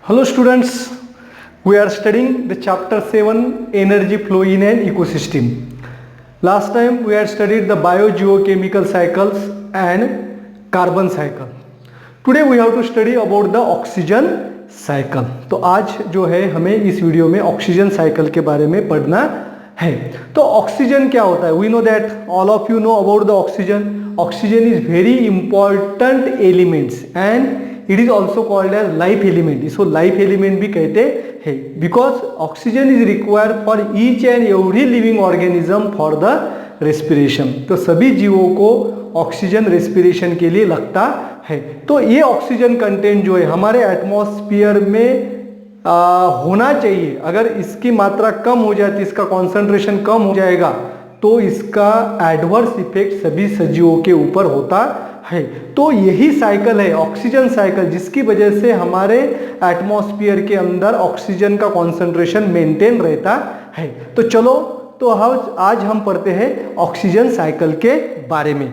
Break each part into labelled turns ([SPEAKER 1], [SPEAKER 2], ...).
[SPEAKER 1] Hello students, we are studying the chapter 7 energy flow in an ecosystem. Last time we had studied the biogeochemical cycles and carbon cycle. Today we have to study about the oxygen cycle. तो आज जो है हमें इस video में oxygen cycle के बारे में पढ़ना है. तो ऑक्सीजन क्या होता है? We know that all of you know about the oxygen. Oxygen is very important elements and it is also called as life element. इसको लाइफ एलिमेंट भी कहते हैं because oxygen is required for each and every living organism for the respiration. तो सभी जीवों को oxygen respiration के लिए लगता है. तो ये ऑक्सीजन कंटेंट जो है हमारे एटमॉस्फेयर में होना चाहिए. अगर इसकी मात्रा कम हो जाती, इसका कॉन्सेंट्रेशन कम हो जाएगा तो इसका एडवर्स इफेक्ट सभी सजीवों के ऊपर होता है. तो यही साइकिल है ऑक्सीजन साइकिल, जिसकी वजह से हमारे एटमॉस्फेयर के अंदर ऑक्सीजन का कॉन्सेंट्रेशन मेंटेन रहता है. तो चलो तो आज हम पढ़ते हैं ऑक्सीजन साइकिल के बारे में.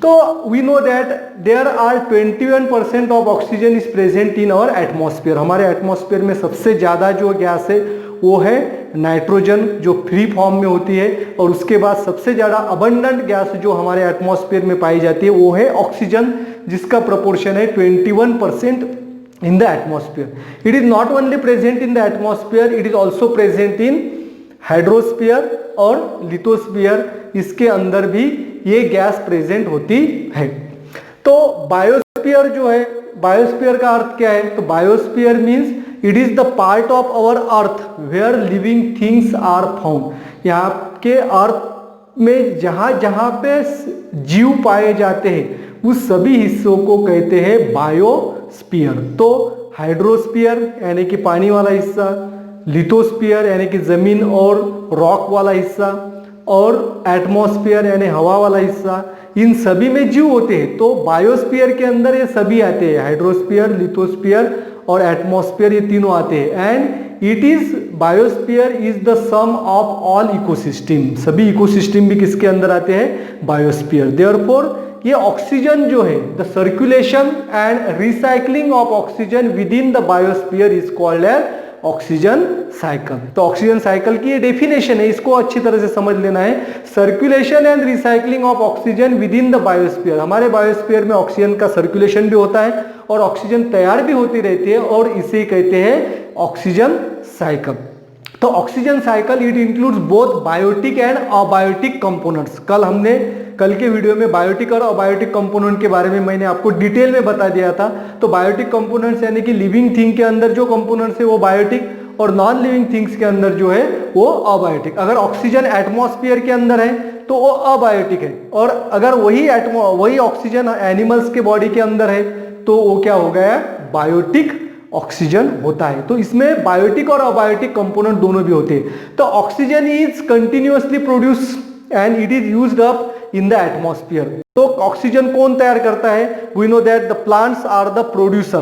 [SPEAKER 1] तो we know that there are 21% of oxygen is present in our atmosphere. हमारे एटमॉस्फेयर में सबसे ज़्यादा जो गैस है वो है नाइट्रोजन, जो फ्री फॉर्म में होती है. और उसके बाद सबसे ज़्यादा अबंडेंट गैस जो हमारे एटमॉस्फेयर में पाई जाती है वो है ऑक्सीजन, जिसका प्रोपोर्शन है 21% इन the atmosphere. It is not only present in the atmosphere, it is also present in hydrosphere और लिथोस्फीयर. इसके अंदर भी ये गैस प्रेजेंट होती है. तो बायोस्फीयर जो है, बायोस्फीयर का अर्थ क्या है? तो biosphere means it is the part of our earth where living things are found. यहाँ के अर्थ में जहाँ जहाँ पे जीव पाए जाते हैं उस सभी हिस्सों को कहते हैं बायोस्फीयर. तो हाइड्रोस्फीयर यानी कि पानी वाला हिस्सा, लिथोस्फीयर यानी कि जमीन और रॉक वाला हिस्सा, और एटमॉस्फेयर यानी हवा वाला हिस्सा, इन सभी में जीव होते हैं. तो बायोस्फीयर के अंदर ये सभी आते हैं, हाइड्रोस्फीयर, लिथोस्फीयर और एटमॉस्फेयर, ये तीनों आते हैं. And it is biosphere is the sum of all ecosystem. सभी इकोसिस्टम भी किसके अंदर आते हैं? बायोस्फीयर. देयरफॉर ये ऑक्सीजन जो है, the circulation and recycling of oxygen within the biosphere is called as oxygen cycle. तो ऑक्सीजन साइकिल की ये डेफिनेशन है, इसको अच्छी तरह से समझ लेना है. Circulation and recycling of oxygen within the biosphere. हमारे बायोस्फीयर में ऑक्सीजन का सर्कुलेशन भी होता है और ऑक्सीजन तैयार भी होती रहती है, और इसे कहते हैं ऑक्सीजन साइकिल. तो oxygen cycle it includes both biotic and abiotic components. कल के वीडियो में बायोटिक और अबायोटिक कंपोनेंट के बारे में मैंने आपको डिटेल में बता दिया था. तो बायोटिक कंपोनेंट्स यानी कि लिविंग थिंग के अंदर जो कंपोनेंट्स है वो बायोटिक, और नॉन लिविंग थिंग्स के अंदर जो है वो अबायोटिक. अगर ऑक्सीजन एटमॉस्फेयर के अंदर है तो वो अबायोटिक है, और अगर वही ऑक्सीजन एनिमल्स के बॉडी के अंदर है तो वो क्या हो गया? बायोटिक ऑक्सीजन होता है. तो इसमें बायोटिक और अबायोटिक कंपोनेंट दोनों भी होते हैं. तो oxygen is continuously produce and it is used up in the atmosphere. तो ऑक्सीजन कौन तैयार करता है? We know that the plants are the producer.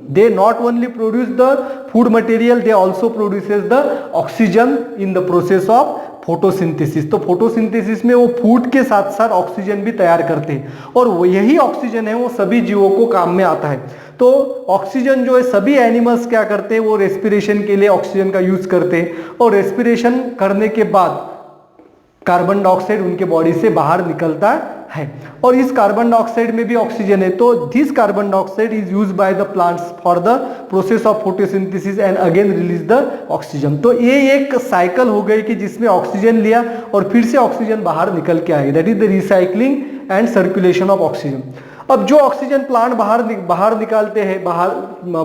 [SPEAKER 1] They not only produce the food material, they also produces the oxygen in the process of photosynthesis. तो photosynthesis में वो food के साथ साथ ऑक्सीजन भी तैयार करते हैं, और वो यही ऑक्सीजन है वो सभी जीवों को काम में आता है. तो ऑक्सीजन जो है सभी एनिमल्स क्या करते हैं? वो रेस्पिरेशन के लिए ऑक्सीजन का यूज करते हैं, और रेस्पिरेशन करने के बाद कार्बन डाइऑक्साइड उनके बॉडी से बाहर निकलता है, और इस कार्बन डाइऑक्साइड में भी ऑक्सीजन है. तो this carbon dioxide is used by the plants for the process of photosynthesis and again release the oxygen. तो ये एक साइकिल हो गई कि जिसमें ऑक्सीजन लिया और फिर से ऑक्सीजन बाहर निकल के आएगी. That is the recycling and circulation of oxygen. अब जो ऑक्सीजन प्लांट बाहर निकालते हैं, बाहर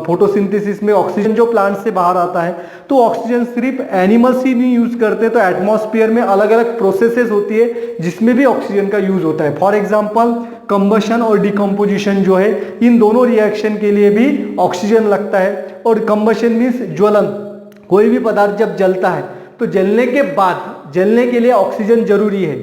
[SPEAKER 1] फोटोसिंथेसिस में ऑक्सीजन जो प्लांट से बाहर आता है, तो ऑक्सीजन सिर्फ एनिमल्स ही नहीं यूज करते. तो एटमॉस्फेयर में अलग अलग प्रोसेसेस होती है जिसमें भी ऑक्सीजन का यूज होता है. फॉर एग्जांपल कंबशन और डिकम्पोजिशन जो है, इन दोनों रिएक्शन के लिए भी ऑक्सीजन लगता है. और कंबशन मीन्स ज्वलन. कोई भी पदार्थ जब जलता है तो जलने के बाद, जलने के लिए ऑक्सीजन जरूरी है.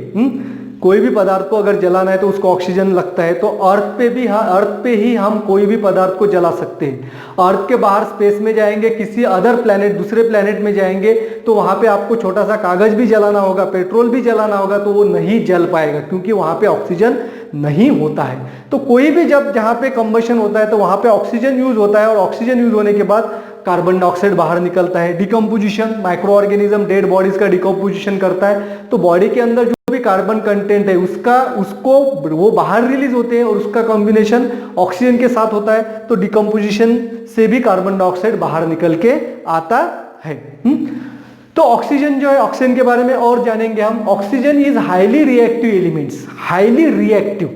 [SPEAKER 1] कोई भी पदार्थ को अगर जलाना है तो उसको ऑक्सीजन लगता है। तो अर्थ पे ही हम कोई भी पदार्थ को जला सकते हैं। अर्थ के बाहर स्पेस में जाएंगे, किसी अदर प्लेनेट, दूसरे प्लेनेट में जाएंगे तो वहां पे आपको छोटा सा कागज भी जलाना होगा, पेट्रोल भी जलाना होगा, तो वो नहीं जल पाएगा क्योंकि वहां पे ऑक्सीजन नहीं होता है। तो कोई भी जब जहां पे कंबशन होता है तो वहां पे ऑक्सीजन यूज होता है, और ऑक्सीजन यूज होने के बाद कार्बन डाइऑक्साइड बाहर निकलता है। Decomposition, micro organism dead bodies का डिकम्पोजिशन करता है, तो बॉडी के अंदर जो भी कार्बन कंटेंट है उसको वो बाहर रिलीज होते हैं और उसका कॉम्बिनेशन ऑक्सीजन के साथ होता है, तो डिकम्पोजिशन से भी कार्बन डाइऑक्साइड बाहर निकल के आता है। तो ऑक्सीजन जो है, ऑक्सीजन के बारे में और जानेंगे हम। Oxygen is highly reactive elements, highly reactive.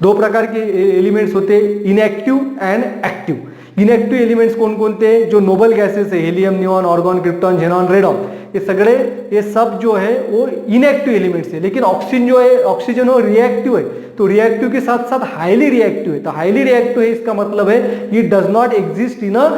[SPEAKER 1] दो प्रकार के एलिमेंट्स होते हैं, inactive and active. Inactive elements कौन कौन थे? जो नोबल गैसेस है, helium, neon, argon, krypton, xenon, radon, ये सब जो है वो इनएक्टिव एलिमेंट्स है। लेकिन ऑक्सीजन जो है, ऑक्सीजन वो रिएक्टिव है, तो रिएक्टिव के साथ साथ हाईली रिएक्टिव है। तो हाईली रिएक्टिव है इसका मतलब है ये does not exist in a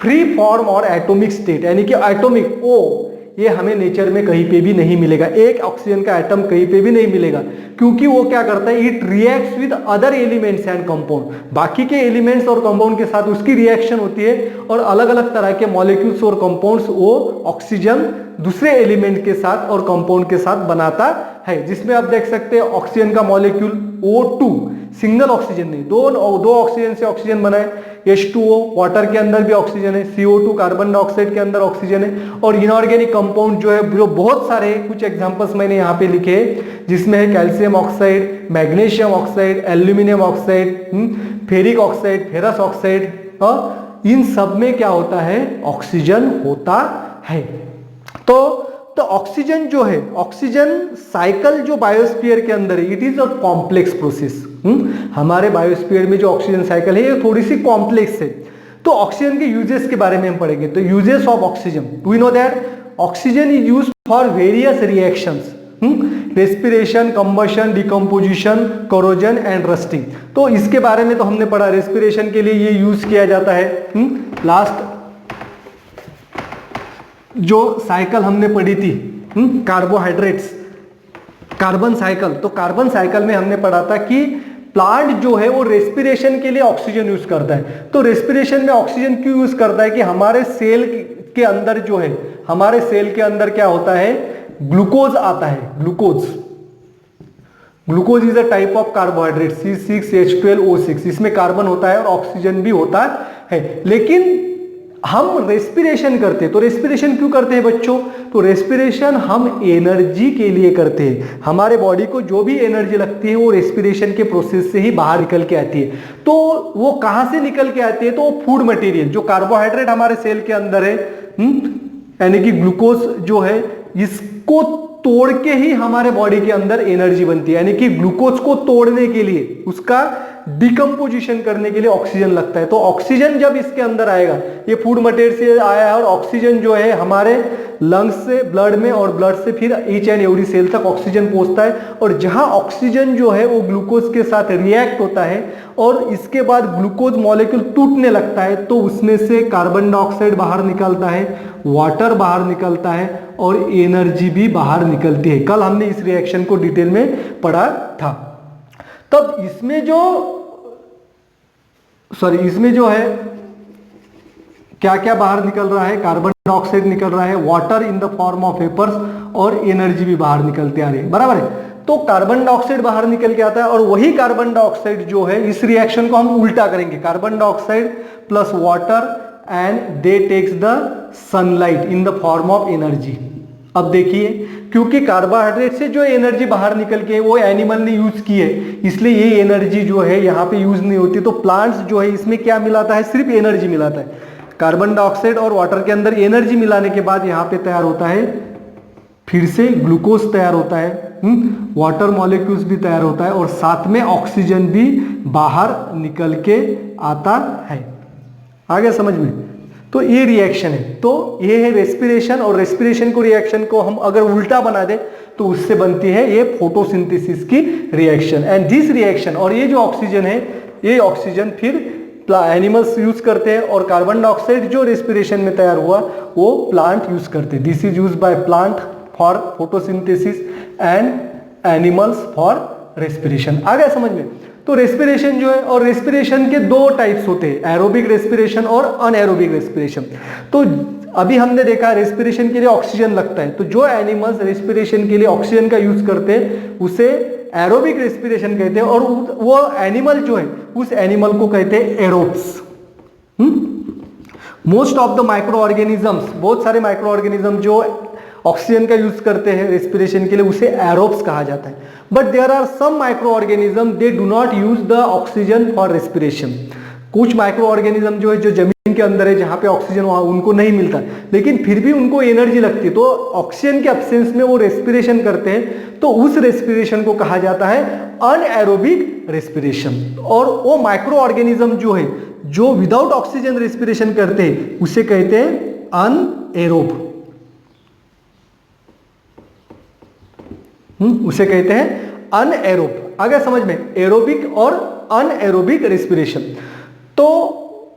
[SPEAKER 1] free form और एटॉमिक स्टेट, यानी कि एटॉमिक ये हमें नेचर में कहीं पे भी नहीं मिलेगा। एक ऑक्सीजन का एटम कहीं पे भी नहीं मिलेगा, क्योंकि वो क्या करता है, it reacts with other elements and compound. बाकी के एलिमेंट्स और कंपाउंड के साथ उसकी रिएक्शन होती है, और अलग अलग तरह के मॉलिक्यूल्स और कंपाउंड्स वो ऑक्सीजन दूसरे एलिमेंट के साथ और कंपाउंड के साथ बनाता है। जिसमें आप देख सकते हैं ऑक्सीजन का मॉलिक्यूल O2, सिंगल ऑक्सीजन नहीं, दो ऑक्सीजन से ऑक्सीजन बना है। H2O, वाटर के अंदर भी ऑक्सीजन है। CO2, कार्बन डाइऑक्साइड के अंदर ऑक्सीजन है। और इनऑर्गेनिक कंपाउंड जो है, जो बहुत सारे, कुछ एग्जांपल्स मैंने यहाँ पे लिखे हैं, जिसमें है calcium oxide, magnesium oxide, aluminium oxide, ferric oxide, ferrous oxide, इन सब में क्या होता है, ऑक्सीजन होता है। तो ऑक्सीजन जो है, ऑक्सीजन साइकिल जो बायोस्फीयर के अंदर है, it is a complex process. हमारे बायोस्फीयर में जो ऑक्सीजन साइकिल है ये थोड़ी सी कॉम्प्लेक्स है। तो ऑक्सीजन के यूजेस के बारे में हम पढ़ेंगे। तो uses of oxygen, we know that oxygen is used for various reactions, respiration, combustion, decomposition, corrosion and rusting. तो इसके बारे में तो हमने पढ़ा, रेस्पिरेशन के लिए ये यूज किया जाता है। लास्ट जो साइकिल हमने पढ़ी थी, कार्बोहाइड्रेट्स, कार्बन साइकिल, तो कार्बन साइकिल में हमने पढ़ा था कि प्लांट जो है वो रेस्पिरेशन के लिए ऑक्सीजन यूज करता है। तो रेस्पिरेशन में ऑक्सीजन क्यों यूज करता है कि हमारे सेल के अंदर जो है, हमारे सेल के अंदर क्या होता है, ग्लूकोज आता है। Glucose is a type of carbohydrate, C6H12O6, इसमें कार्बन होता है और ऑक्सीजन भी होता है। लेकिन हम रेस्पिरेशन करते हैं, तो रेस्पिरेशन क्यों करते हैं बच्चों? तो रेस्पिरेशन हम एनर्जी के लिए करते हैं। हमारे बॉडी को जो भी एनर्जी लगती है वो रेस्पिरेशन के प्रोसेस से ही बाहर निकल के आती है। तो वो कहां से निकल के आती है? तो वो फूड मटेरियल, जो कार्बोहाइड्रेट हमारे सेल के अंदर है, यानी कि ग्लूकोज जो है, इसको तोड़ के ही हमारे बॉडी के अंदर एनर्जी बनती है। यानी कि ग्लूकोज को तोड़ने के लिए, उसका डिकम्पोजिशन करने के लिए ऑक्सीजन लगता है। तो ऑक्सीजन जब इसके अंदर आएगा, ये फूड मटेरियल से आया है, और ऑक्सीजन जो है हमारे लंग्स से ब्लड में, और ब्लड से फिर ईच एंड एवरी सेल तक ऑक्सीजन पहुंचता है। और जहां ऑक्सीजन जो है वो ग्लूकोज के साथ रिएक्ट होता है और इसके बाद ग्लूकोज मॉलिक्यूल टूटने लगता है, तो उसमें से कार्बन डाइऑक्साइड बाहर निकलता है, वाटर बाहर निकलता है और एनर्जी भी बाहर निकलती है। कल हमने इस रिएक्शन को डिटेल में पढ़ा था। तब इसमें जो है क्या क्या बाहर निकल रहा है, कार्बन डाइऑक्साइड निकल रहा है, water in the form of vapours, और एनर्जी भी बाहर निकलते आ रही है, बराबर है। तो कार्बन डाइऑक्साइड बाहर निकल के आता है, और वही कार्बन डाइऑक्साइड जो है, इस रिएक्शन को हम उल्टा करेंगे, carbon dioxide plus water and they takes the sunlight in the form of energy. अब देखिए, क्योंकि कार्बोहाइड्रेट से जो एनर्जी बाहर निकल के वो एनिमल ने यूज की है, इसलिए ये एनर्जी जो है यहाँ पे यूज नहीं होती। तो प्लांट्स जो है, इसमें क्या मिलाता है, सिर्फ एनर्जी मिलाता है। कार्बन डाइऑक्साइड और वाटर के अंदर एनर्जी मिलाने के बाद यहाँ पे तैयार होता है, फिर से ग्लूकोज तैयार होता है, वाटर मॉलिक्यूल्स भी तैयार होता है, और साथ में ऑक्सीजन भी बाहर निकल के आता है। आ गया समझ में? तो ये रिएक्शन है। तो ये है रेस्पिरेशन, और रेस्पिरेशन को रिएक्शन को हम अगर उल्टा बना दे तो उससे बनती है ये फोटोसिंथेसिस की रिएक्शन। एंड दिस रिएक्शन, और ये जो ऑक्सीजन है, ये ऑक्सीजन फिर एनिमल्स यूज करते हैं, और कार्बन डाइऑक्साइड जो रेस्पिरेशन में तैयार हुआ वो प्लांट यूज करते हैं। This is use by plant for photosynthesis, and animals for respiration. आ गया समझ में? तो रेस्पिरेशन जो है, और रेस्पिरेशन के दो टाइप्स होते हैं, एरोबिक रेस्पिरेशन और अनएरोबिक रेस्पिरेशन। तो अभी हमने देखा रेस्पिरेशन के लिए ऑक्सीजन लगता है, तो जो एनिमल्स रेस्पिरेशन के लिए ऑक्सीजन का यूज करते हैं उसे एरोबिक रेस्पिरेशन कहते हैं, और वो एनिमल जो है उस एनिमल को कहते हैं aerobes. Most of the micro organisms, बहुत सारे माइक्रो ऑर्गेनिज्म जो ऑक्सीजन का यूज करते हैं रेस्पिरेशन के लिए उसे एरोब्स कहा जाता है। But there are some micro organism they do not use the oxygen for respiration. कुछ माइक्रो ऑर्गेनिज्म जो है जो जमीन के अंदर है जहां पे ऑक्सीजन वहां उनको नहीं मिलता, लेकिन फिर भी उनको एनर्जी लगती है, तो ऑक्सीजन के एब्सेंस में वो रेस्पिरेशन करते हैं, तो उस रेस्पिरेशन को कहा जाता है अनएरोबिक रेस्पिरेशन। और वो माइक्रो ऑर्गेनिज्म जो है जो विदाउट ऑक्सीजन रेस्पिरेशन करते हैं उसे कहते हैं अनएरोब। उसे कहते हैं अनएरोब। आ गया समझ में? एरोबिक और अनएरोबिक रेस्पिरेशन। तो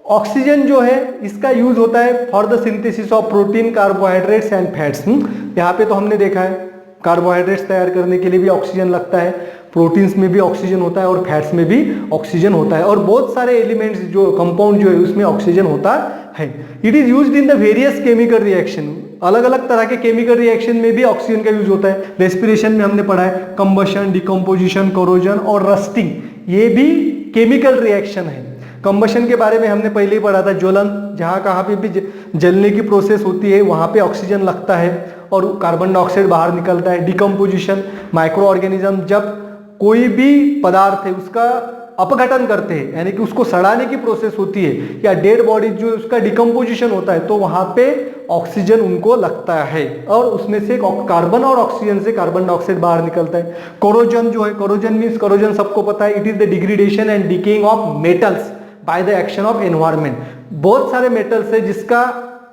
[SPEAKER 1] ऑक्सीजन जो है इसका यूज होता है for the synthesis of protein, carbohydrates and fats. यहाँ पे तो हमने देखा है कार्बोहाइड्रेट्स तैयार करने के लिए भी ऑक्सीजन लगता है, प्रोटीन्स में भी ऑक्सीजन होता है और फैट्स में भी ऑक्सीजन होता है, और बहुत सारे एलिमेंट्स जो कंपाउंड जो है उसमें ऑक्सीजन होता है। It is used in the various chemical reaction. अलग अलग तरह के केमिकल रिएक्शन में भी ऑक्सीजन का यूज होता है। रेस्पिरेशन में हमने पढ़ा है कंबशन, डिकम्पोजिशन, कोरोजन और रस्टिंग, ये भी केमिकल रिएक्शन है। कंबशन के बारे में हमने पहले ही पढ़ा था, ज्वलन, जहाँ कहाँ पे भी जलने की प्रोसेस होती है वहाँ पे ऑक्सीजन लगता है और कार्बन डाइऑक्साइड बाहर निकलता है। डिकम्पोजिशन, माइक्रो ऑर्गेनिज्म जब कोई भी पदार्थ है उसका अपघटन करते हैं, यानी कि उसको सड़ाने की प्रोसेस होती है, या डेड बॉडी जो उसका डिकम्पोजिशन होता है, तो वहां पे ऑक्सीजन उनको लगता है और उसमें से कार्बन और ऑक्सीजन से कार्बन डाइऑक्साइड बाहर निकलता है। कोरोजन जो है, कोरोजन मीन्स, कोरोजन सबको पता है, it is the degradation and decaying of metals by the action of environment. बहुत सारे मेटल्स है जिसका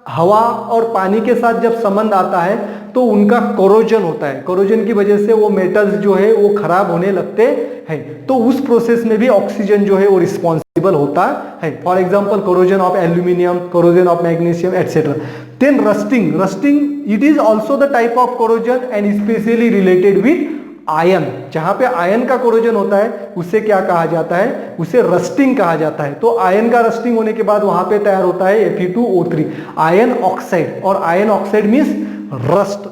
[SPEAKER 1] हवा और पानी के साथ जब संबंध आता है तो उनका कोरोजन होता है। कोरोजन की वजह से वो मेटल्स जो है वो खराब होने लगते हैं, तो उस प्रोसेस में भी ऑक्सीजन जो है वो रिस्पॉन्सिबल होता है। For example corrosion of aluminium, corrosion of magnesium etcetera. Then rusting, rusting it is also the type of corrosion and specially related with iron. जहां पे आयन का कोरोजन होता है उसे क्या कहा जाता है? उसे रस्टिंग कहा जाता है। तो आयन का रस्टिंग होने के बाद वहां पे तैयार होता है Fe2O3 आयन ऑक्साइड, और आयन ऑक्साइड मींस रस्ट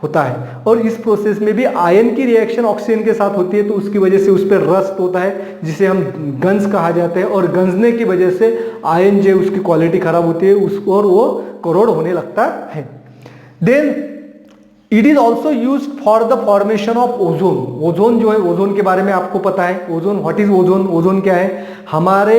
[SPEAKER 1] होता है। और इस प्रोसेस में भी आयन की रिएक्शन ऑक्सीजन के साथ होती है, तो उसकी वजह से उस पर रस्ट होता है जिसे हम गंज कहा जाते हैं, और गंजने की वजह से आयन जो उसकी क्वालिटी खराब होती है उसको, और वो करोड़ होने लगता है। Then it is also use for the formation of ozone. Ozone जो है, ओजोन के बारे में आपको पता है। Ozone, what is ozone? Ozone क्या है? हमारे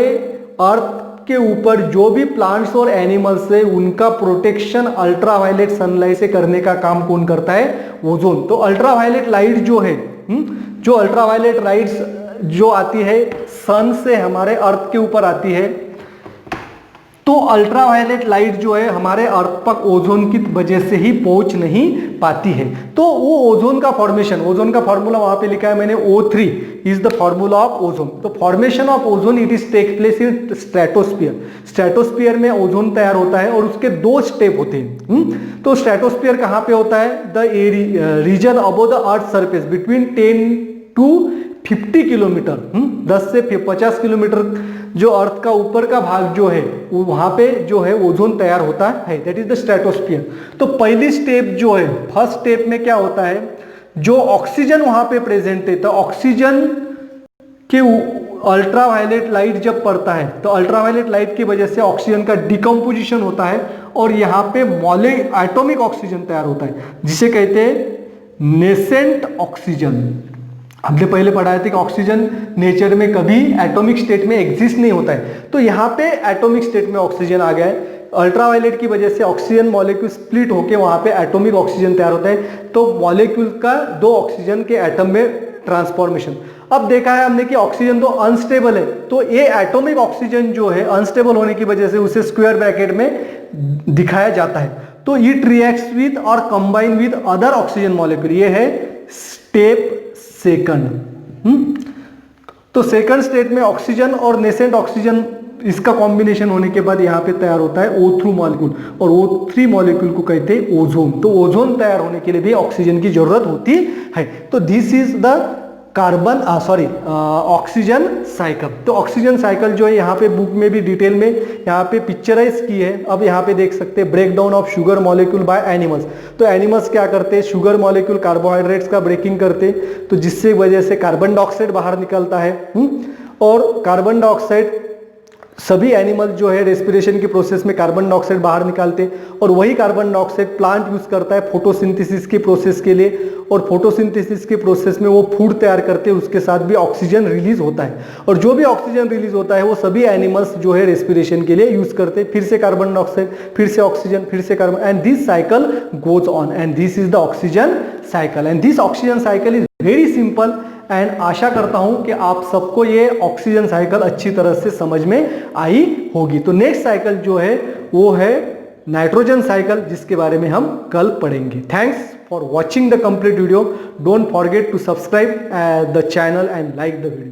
[SPEAKER 1] अर्थ के ऊपर जो भी प्लांट्स और एनिमल्स है उनका प्रोटेक्शन अल्ट्रावायलेट सनलाइट से करने का काम कौन करता है? ओजोन। तो अल्ट्रावायलेट लाइट जो है, जो अल्ट्रावायलेट लाइट्स जो आती है सन से हमारे अर्थ के ऊपर आती है, तो अल्ट्रावायलेट लाइट जो है हमारे अर्थ तक ओजोन की वजह से ही पहुंच नहीं पाती है। तो वो ओजोन का फॉर्मेशन, ओजोन का फॉर्मूला वहां पे लिखा है मैंने, O3 is the formula of ozone. तो formation of ozone it is take place in stratosphere. Stratosphere में ओजोन तैयार होता है और उसके दो स्टेप होते हैं। तो स्ट्रेटोस्फीयर कहां पे होता है? The region above the earth surface between 10 to 50 kilometre, 10 से 50 किलोमीटर जो अर्थ का ऊपर का भाग जो है वहां पे जो है ओजोन तैयार होता है, दैट इज द स्ट्रेटोस्फीयर। तो पहली स्टेप जो है, फर्स्ट स्टेप में क्या होता है? जो ऑक्सीजन वहां पे प्रेजेंट है, तो ऑक्सीजन के अल्ट्रावायलेट लाइट जब पड़ता है तो अल्ट्रावायलेट लाइट की वजह से ऑक्सीजन का डिकम्पोजिशन होता है और यहाँ पे एटॉमिक ऑक्सीजन तैयार होता है, जिसे कहते हैं नेसेंट ऑक्सीजन। हमने पहले पढ़ाया था कि ऑक्सीजन नेचर में कभी एटॉमिक स्टेट में एग्जिस्ट नहीं होता है, तो यहाँ पे एटॉमिक स्टेट में ऑक्सीजन आ गया है। अल्ट्रावायलेट की वजह से ऑक्सीजन मॉलिक्यूल स्प्लिट होकर वहां पे एटॉमिक ऑक्सीजन तैयार होता है, तो मॉलिक्यूल का दो ऑक्सीजन के एटम में ट्रांसफॉर्मेशन। अब देखा है हमने कि ऑक्सीजन तो अनस्टेबल है, तो ये एटॉमिक ऑक्सीजन जो है अनस्टेबल होने की वजह से उसे स्क्वायर ब्रैकेट में दिखाया जाता है। तो इट रिएक्ट्स विद और combine with other oxygen molecule, ये है स्टेप सेकंड। तो सेकंड स्टेट में ऑक्सीजन और नेसेंट ऑक्सीजन इसका कॉम्बिनेशन होने के बाद यहाँ पे तैयार होता है O3 मॉलिक्यूल, और O3 मॉलिक्यूल को कहते हैं ओजोन। तो ओजोन तैयार होने के लिए भी ऑक्सीजन की जरूरत होती है। तो this is the oxygen cycle. तो ऑक्सीजन साइकिल जो है यहाँ पे बुक में भी डिटेल में यहाँ पे पिक्चराइज की है। अब यहाँ पे देख सकते हैं break down of sugar molecule by animals. तो एनिमल्स क्या करते हैं, शुगर मॉलिक्यूल कार्बोहाइड्रेट्स का ब्रेकिंग करते, तो जिससे वजह से कार्बन डाइऑक्साइड बाहर निकलता है। और कार्बन डाइऑक्साइड सभी एनिमल जो है रेस्पिरेशन की प्रोसेस में कार्बन डाइऑक्साइड बाहर निकालते हैं, और वही कार्बन डाइऑक्साइड प्लांट यूज करता है फोटोसिंथेसिस की प्रोसेस के लिए, और फोटोसिंथेसिस के प्रोसेस में वो फूड तैयार करते हैं, उसके साथ भी ऑक्सीजन रिलीज होता है, और जो भी ऑक्सीजन रिलीज होता है वो सभी एनिमल्स जो है रेस्पिरेशन के लिए यूज करते हैं। फिर से कार्बन डाइऑक्साइड, फिर से ऑक्सीजन, फिर से carbon, and this cycle goes on, and this is the oxygen cycle. And this oxygen cycle is very simple, and आशा करता हूं कि आप सबको ये ऑक्सीजन साइकिल अच्छी तरह से समझ में आई होगी। तो नेक्स्ट साइकिल जो है वो है नाइट्रोजन साइकिल, जिसके बारे में हम कल पढ़ेंगे। Thanks for watching the complete video. Don't forget to subscribe the channel and like the video.